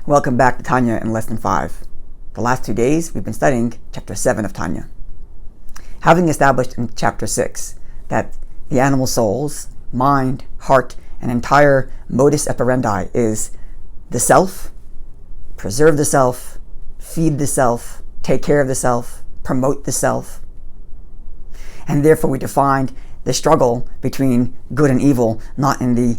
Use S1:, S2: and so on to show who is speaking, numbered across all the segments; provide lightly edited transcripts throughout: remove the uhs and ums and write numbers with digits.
S1: Welcome back to Tanya in Lesson 5. The last 2 days we've been studying Chapter 7 of Tanya. Having established in Chapter 6 that the animal soul's mind, heart, and entire modus operandi is the self, preserve the self, feed the self, take care of the self, promote the self. And therefore we defined the struggle between good and evil not in the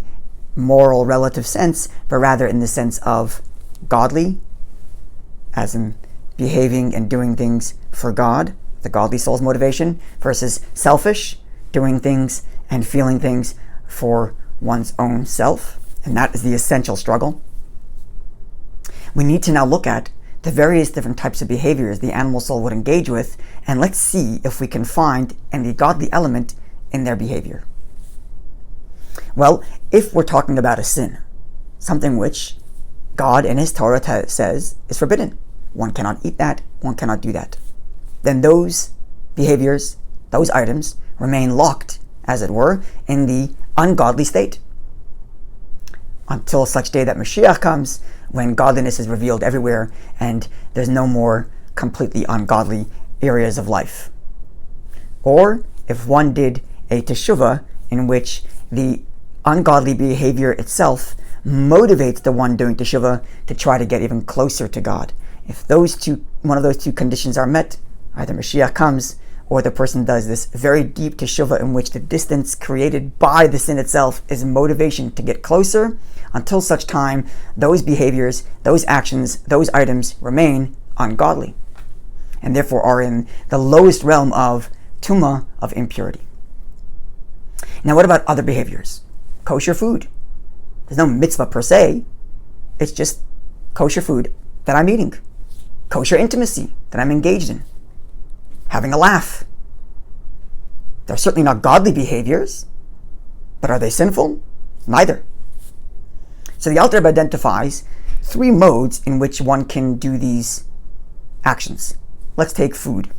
S1: moral relative sense, but rather in the sense of godly, as in behaving and doing things for God, the godly soul's motivation, versus selfish, doing things and feeling things for one's own self. And that is the essential struggle. We need to now look at the various different types of behaviors the animal soul would engage with, and let's see if we can find any godly element in their behavior. Well, if we're talking about a sin, something which God in His Torah says is forbidden, one cannot eat that, one cannot do that, then those behaviors, those items, remain locked, as it were, in the ungodly state until such day that Mashiach comes, when godliness is revealed everywhere and there's no more completely ungodly areas of life. Or if one did a teshuvah in which the ungodly behavior itself motivates the one doing teshuvah to try to get even closer to God. If one of those two conditions are met, either Mashiach comes or the person does this very deep teshuvah in which the distance created by the sin itself is motivation to get closer. Until such time, those behaviors, those actions, those items remain ungodly, and therefore are in the lowest realm of tumah, of impurity. Now what about other behaviors? Kosher food. There's no mitzvah per se. It's just kosher food that I'm eating. Kosher intimacy that I'm engaged in. Having a laugh. They're certainly not godly behaviors, but are they sinful? Neither. So the Alter Rebbe identifies 3 modes in which one can do these actions. Let's take food.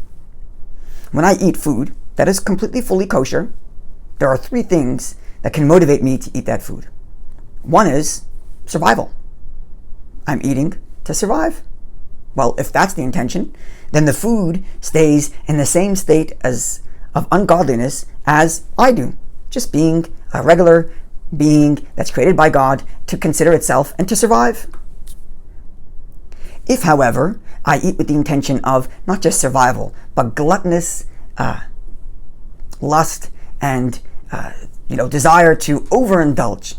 S1: When I eat food that is completely fully kosher, there are 3 things that can motivate me to eat that food. One is survival. I'm eating to survive. Well, if that's the intention, then the food stays in the same state of ungodliness as I do, just being a regular being that's created by God to consider itself and to survive. If, however, I eat with the intention of not just survival, but gluttonous lust and desire to overindulge,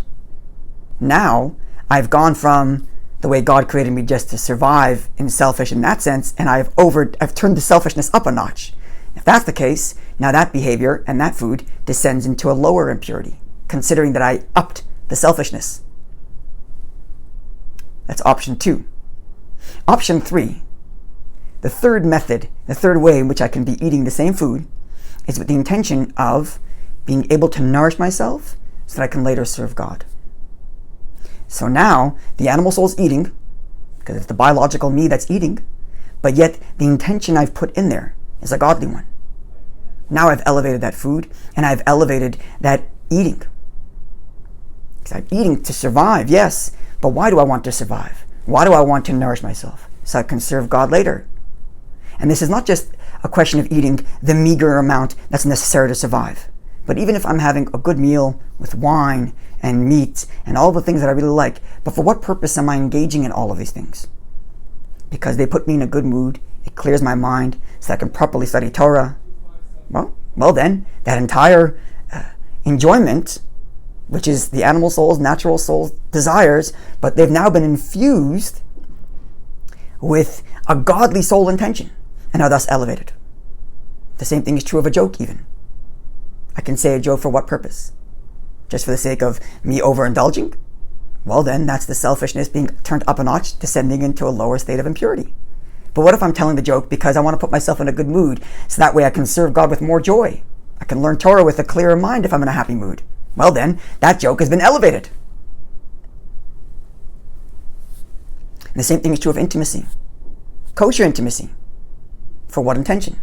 S1: now I've gone from the way God created me just to survive in selfish in that sense, and I've turned the selfishness up a notch. If that's the case, now that behavior and that food descends into a lower impurity, considering that I upped the selfishness. That's option 2. Option 3, the third method, the third way in which I can be eating the same food, is with the intention of being able to nourish myself so that I can later serve God. So now the animal soul is eating, because it's the biological me that's eating, but yet the intention I've put in there is a godly one. Now I've elevated that food, and I've elevated that eating. Because I'm eating to survive, yes, but why do I want to survive? Why do I want to nourish myself? So I can serve God later. And this is not just a question of eating the meager amount that's necessary to survive. But even if I'm having a good meal with wine and meat and all the things that I really like, but for what purpose am I engaging in all of these things? Because they put me in a good mood, it clears my mind so I can properly study Torah. Well then, that entire enjoyment, which is the animal soul's, natural soul's desires, but they've now been infused with a godly soul intention and are thus elevated. The same thing is true of a joke even. I can say a joke for what purpose? Just for the sake of me overindulging? Well then, that's the selfishness being turned up a notch, descending into a lower state of impurity. But what if I'm telling the joke because I want to put myself in a good mood, so that way I can serve God with more joy? I can learn Torah with a clearer mind if I'm in a happy mood. Well then, that joke has been elevated. And the same thing is true of intimacy. Kosher intimacy. For what intention?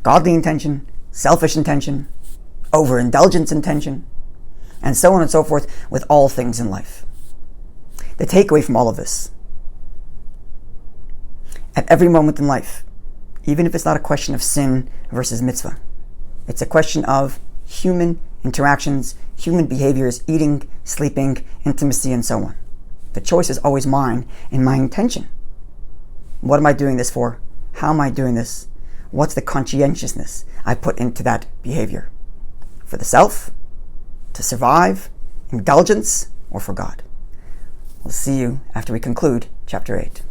S1: Godly intention, selfish intention, overindulgence intention, and so on and so forth with all things in life. the takeaway from all of this. At every moment in life, even if it's not a question of sin versus mitzvah, it's a question of human interactions, human behaviors, eating, sleeping, intimacy, and so on. The choice is always mine and my intention. What am I doing this for? How am I doing this? What's the conscientiousness I put into that behavior? For the self, to survive, indulgence, or for God? We'll see you after we conclude chapter 8.